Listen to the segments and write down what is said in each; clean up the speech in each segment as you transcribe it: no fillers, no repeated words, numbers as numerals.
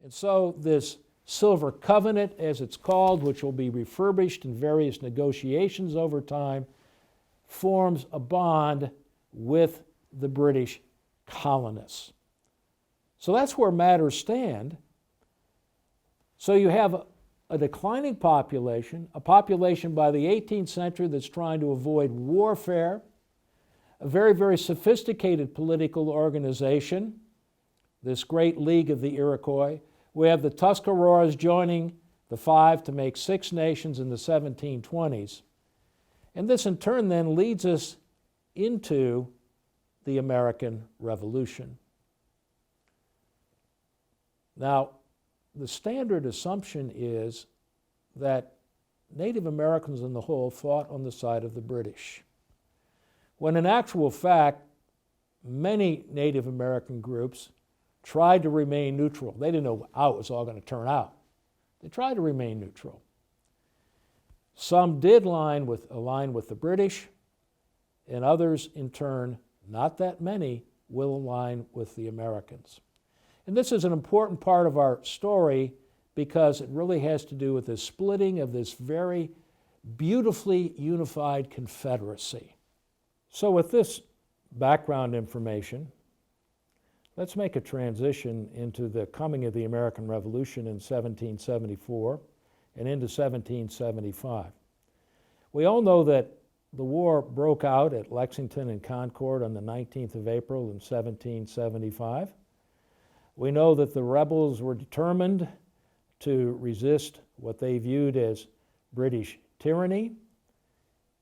And so this Silver Covenant, as it's called, which will be refurbished in various negotiations over time, forms a bond with the British colonists. So that's where matters stand. So you have a declining population, a population by the 18th century that's trying to avoid warfare, a very, very sophisticated political organization, this great League of the Iroquois. We have the Tuscaroras joining the five to make 6 nations in the 1720s. And this in turn then leads us into the American Revolution. Now, the standard assumption is that Native Americans in the whole fought on the side of the British, when in actual fact, many Native American groups tried to remain neutral. They didn't know how it was all going to turn out. They tried to remain neutral. Some did align with the British, and others, in turn, not that many, will align with the Americans. And this is an important part of our story because it really has to do with the splitting of this very beautifully unified Confederacy. So with this background information, let's make a transition into the coming of the American Revolution in 1774 and into 1775. We all know that the war broke out at Lexington and Concord on the 19th of April in 1775. We know that the rebels were determined to resist what they viewed as British tyranny,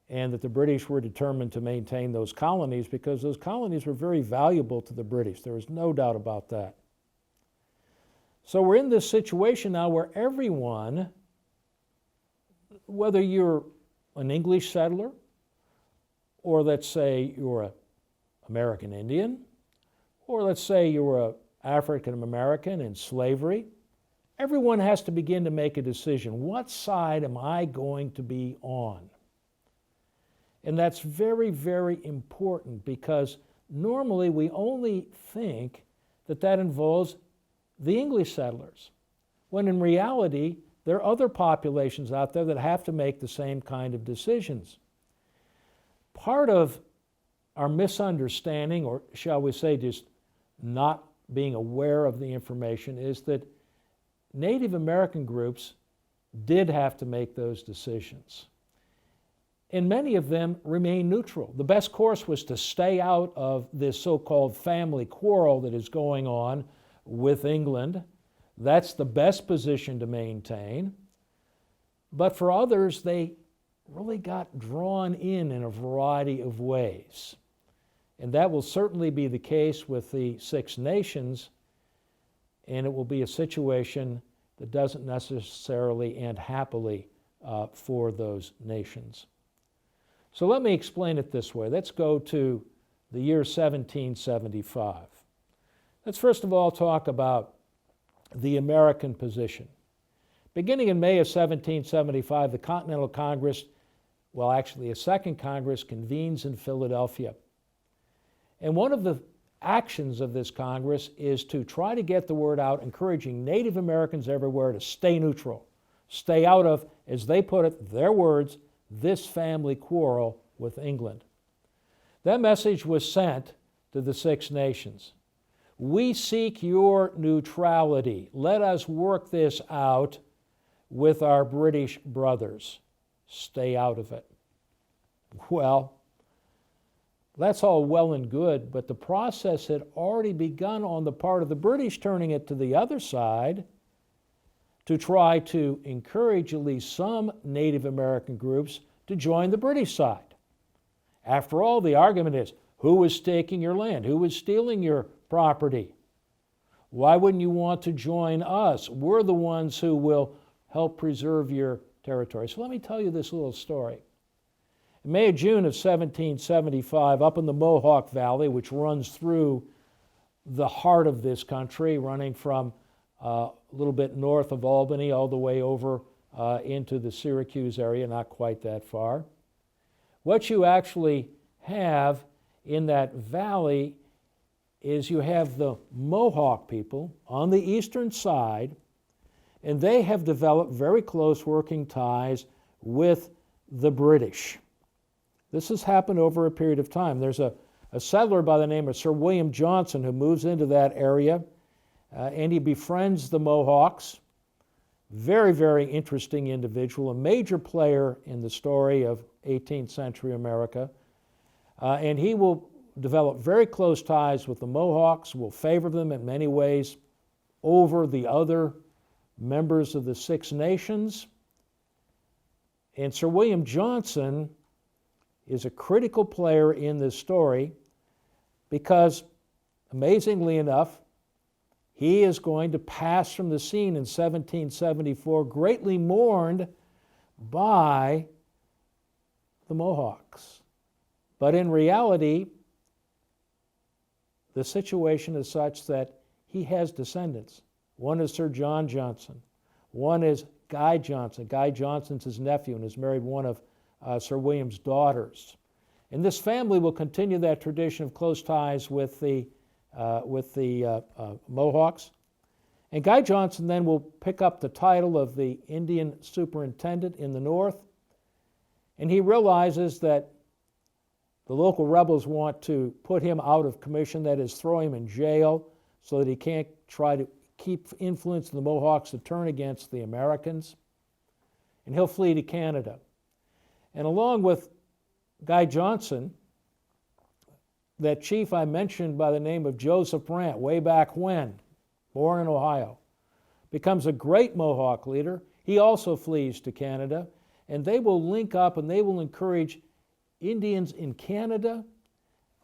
and that the British were determined to maintain those colonies because those colonies were very valuable to the British. There is no doubt about that. So we're in this situation now where everyone, whether you're an English settler, or let's say you're an American Indian, or let's say you're an African American in slavery, everyone has to begin to make a decision. What side am I going to be on? And that's very, very important because normally we only think that that involves the English settlers, when in reality there are other populations out there that have to make the same kind of decisions. Part of our misunderstanding, or shall we say just not being aware of the information, is that Native American groups did have to make those decisions. And many of them remain neutral. The best course was to stay out of this so-called family quarrel that is going on with England. That's the best position to maintain. But for others, they really got drawn in a variety of ways. And that will certainly be the case with the 6 nations, and it will be a situation that doesn't necessarily end happily for those nations. So let me explain it this way. Let's go to the year 1775. Let's first of all talk about the American position. Beginning in May of 1775, the Continental Congress, well, actually a second Congress, convenes in Philadelphia. And one of the actions of this Congress is to try to get the word out, encouraging Native Americans everywhere to stay neutral, stay out of, as they put it, their words, this family quarrel with England. That message was sent to the 6 nations. We seek your neutrality. Let us work this out with our British brothers. Stay out of it. Well, that's all well and good, but the process had already begun on the part of the British, turning it to the other side to try to encourage at least some Native American groups to join the British side. After all, the argument is, who is taking your land? Who is stealing your property? Why wouldn't you want to join us? We're the ones who will help preserve your territory. So let me tell you this little story. In May or June of 1775, up in the Mohawk Valley, which runs through the heart of this country, running from a little bit north of Albany all the way over into the Syracuse area, not quite that far. What you actually have in that valley is you have the Mohawk people on the eastern side, and they have developed very close working ties with the British. This has happened over a period of time. There's a settler by the name of Sir William Johnson who moves into that area, and he befriends the Mohawks. Very, very interesting individual, a major player in the story of 18th century America. And he will develop very close ties with the Mohawks, will favor them in many ways over the other members of the Six Nations. And Sir William Johnson is a critical player in this story because, amazingly enough, he is going to pass from the scene in 1774, greatly mourned by the Mohawks. But in reality, the situation is such that he has descendants. One is Sir John Johnson. One is Guy Johnson. Guy Johnson's his nephew and has married one of Sir William's daughters. And this family will continue that tradition of close ties with the Mohawks. And Guy Johnson then will pick up the title of the Indian Superintendent in the North. And he realizes that the local rebels want to put him out of commission, that is, throw him in jail so that he can't try to keep influencing the Mohawks to turn against the Americans. And he'll flee to Canada. And along with Guy Johnson, that chief I mentioned by the name of Joseph Brant, way back when, born in Ohio, becomes a great Mohawk leader. He also flees to Canada, and they will link up and they will encourage Indians in Canada,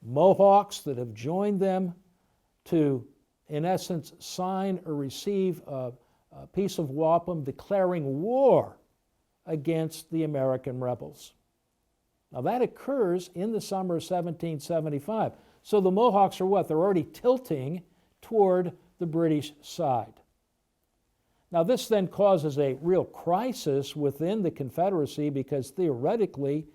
Mohawks that have joined them, to, in essence, sign or receive a piece of wampum declaring war against the American rebels. Now that occurs in the summer of 1775. So the Mohawks are what? They're already tilting toward the British side. Now this then causes a real crisis within the Confederacy because theoretically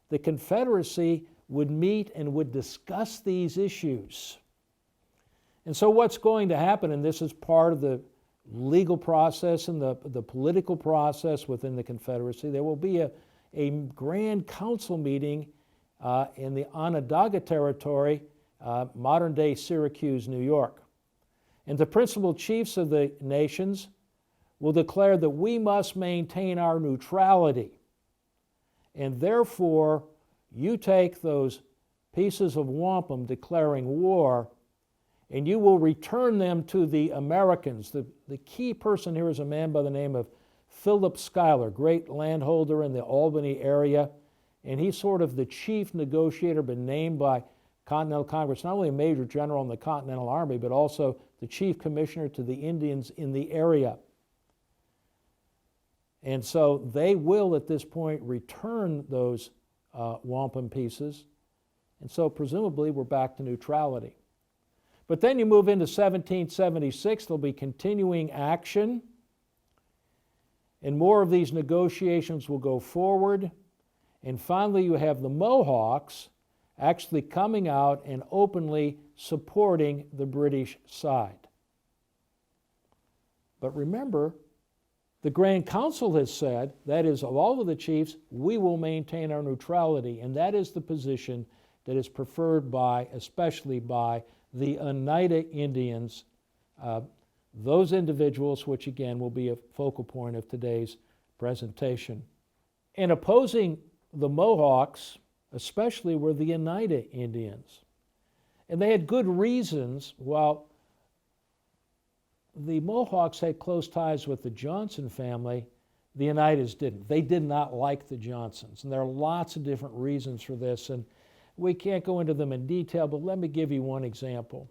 the Confederacy would meet and would discuss these issues. And so what's going to happen, and this is part of the legal process and the political process within the Confederacy, there will be a Grand Council meeting in the Onondaga Territory, modern-day Syracuse, New York. And the principal chiefs of the nations will declare that we must maintain our neutrality. And therefore, you take those pieces of wampum declaring war, and you will return them to the Americans. The key person here is a man by the name of Philip Schuyler, great landholder in the Albany area, and he's sort of the chief negotiator, been named by Continental Congress, not only a major general in the Continental Army, but also the chief commissioner to the Indians in the area. And so they will, at this point, return those wampum pieces, and so presumably we're back to neutrality. But then you move into 1776, there'll be continuing action, and more of these negotiations will go forward. And finally, you have the Mohawks actually coming out and openly supporting the British side. But remember, the Grand Council has said, that is, of all of the chiefs, we will maintain our neutrality, and that is the position that is preferred by, especially by, the Oneida Indians, those individuals which again will be a focal point of today's presentation. And opposing the Mohawks especially were the Oneida Indians. And they had good reasons. While the Mohawks had close ties with the Johnson family, the Oneidas didn't. They did not like the Johnsons. And there are lots of different reasons for this, and we can't go into them in detail, but let me give you one example.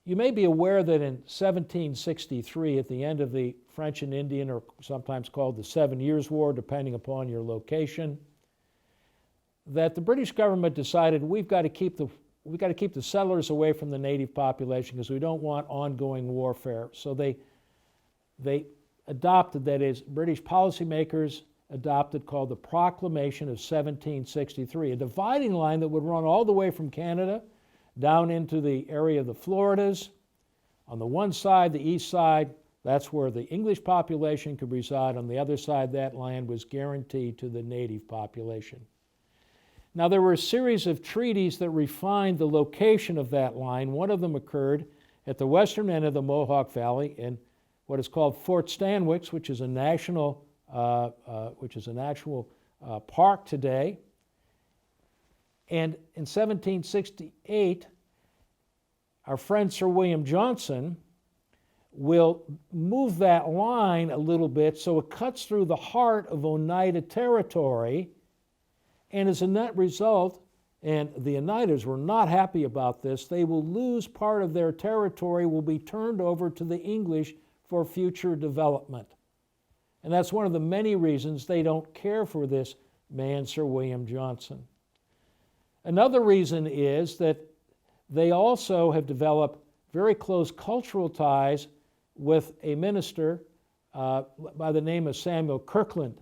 You may be aware that in 1763, at the end of the French and Indian, or sometimes called the 7 Years' War, depending upon your location, that the British government decided we've got to keep the settlers away from the native population because we don't want ongoing warfare. So they adopted, that is, British policymakers adopted, called the Proclamation of 1763, a dividing line that would run all the way from Canada down into the area of the Floridas. On the one side, the east side, that's where the English population could reside. On the other side, that land was guaranteed to the native population. Now, there were a series of treaties that refined the location of that line. One of them occurred at the western end of the Mohawk Valley in what is called Fort Stanwix, which is a national park today. And in 1768, our friend Sir William Johnson will move that line a little bit so it cuts through the heart of Oneida territory. And as a net result, and the Oneidas were not happy about this, they will lose part of their territory, will be turned over to the English for future development. And that's one of the many reasons they don't care for this man, Sir William Johnson. Another reason is that they also have developed very close cultural ties with a minister by the name of Samuel Kirkland.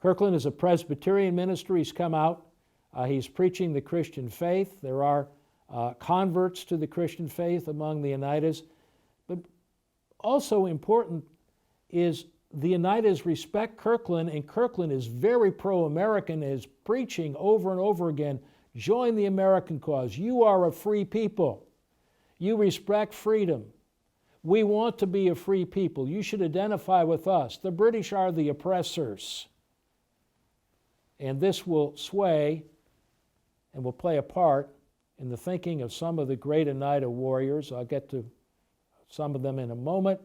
Kirkland is a Presbyterian minister. He's come out. He's preaching the Christian faith. There are converts to the Christian faith among the Oneidas. But also important is the Oneidas respect Kirkland, and Kirkland is very pro-American, is preaching over and over again, join the American cause. You are a free people. You respect freedom. We want to be a free people. You should identify with us. The British are the oppressors. And this will sway and will play a part in the thinking of some of the great Oneida warriors. I'll get to some of them in a moment.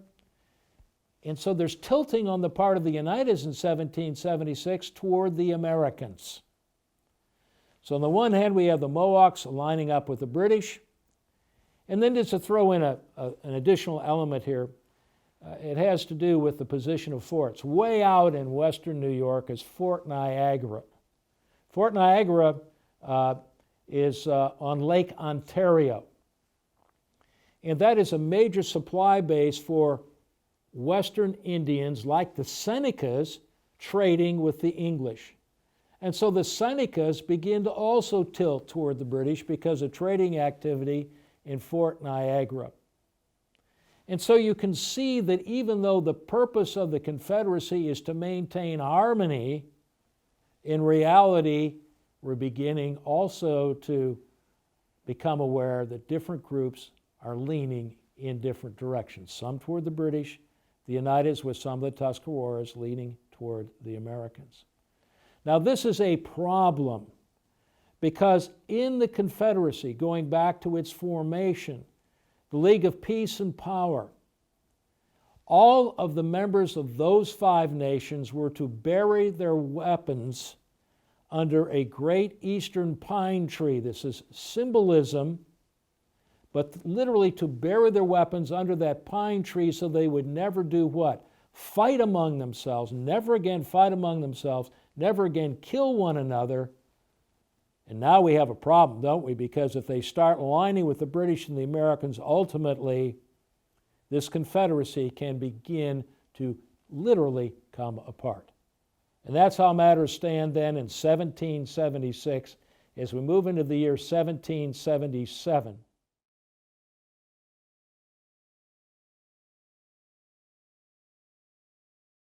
And so there's tilting on the part of the Oneidas in 1776 toward the Americans. So on the one hand, we have the Mohawks lining up with the British. And then just to throw in an additional element here, it has to do with the position of forts. Way out in western New York is Fort Niagara. Fort Niagara is on Lake Ontario. And that is a major supply base for Western Indians like the Senecas trading with the English. And so the Senecas begin to also tilt toward the British because of trading activity in Fort Niagara. And so you can see that even though the purpose of the Confederacy is to maintain harmony, in reality, we're beginning also to become aware that different groups are leaning in different directions. Some toward the British, the Oneidas with some of the Tuscaroras leaning toward the Americans. Now this is a problem because in the Confederacy, going back to its formation, the League of Peace and Power, all of the members of those five nations were to bury their weapons under a great eastern pine tree. This is symbolism, but literally to bury their weapons under that pine tree so they would never do what? Fight among themselves, never again fight among themselves, never again kill one another. And now we have a problem, don't we? Because if they start aligning with the British and the Americans, ultimately, this Confederacy can begin to literally come apart. And that's how matters stand then in 1776. As we move into the year 1777,